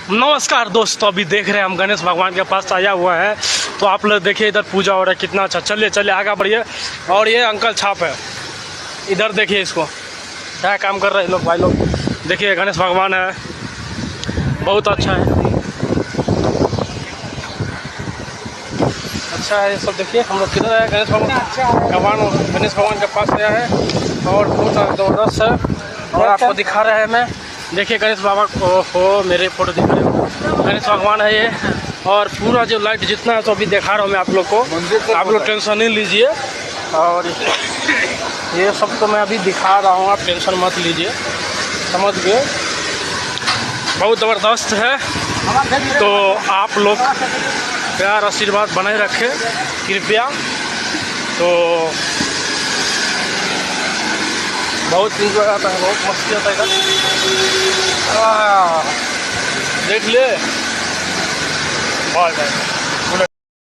नमस्कार दोस्तों, अभी देख रहे हैं हम गणेश भगवान के पास आया हुआ है। तो आप लोग देखिए इधर पूजा हो रहा है, कितना अच्छा। चलिए चलिए आगे बढ़िए। और ये अंकल छाप है, इधर देखिए इसको क्या काम कर रहे हैं लोग। भाई लोग देखिए गणेश भगवान है, बहुत अच्छा है, अच्छा है ये सब। देखिए हम लोग किधर है, गणेश भगवान के पास आया है और बहुत ज़बरदस्त है। और आपको दिखा रहे हैं मैं, देखिए गणेश बाबा को मेरे फोटो दिखा रहे हो, गणेश भगवान है ये। और पूरा जो लाइट जितना है तो अभी दिखा रहा हूँ मैं आप लोग को, आप लोग टेंशन नहीं लीजिए। और ये सब तो मैं अभी दिखा रहा हूँ, आप टेंशन मत लीजिए, समझ गए। बहुत ज़बरदस्त है। तो आप लोग प्यार आशीर्वाद बनाए रखें कृपया। तो बहुत इंजॉय आता है, बहुत मस्ती आता है इधर। देख ले, बाय बाय।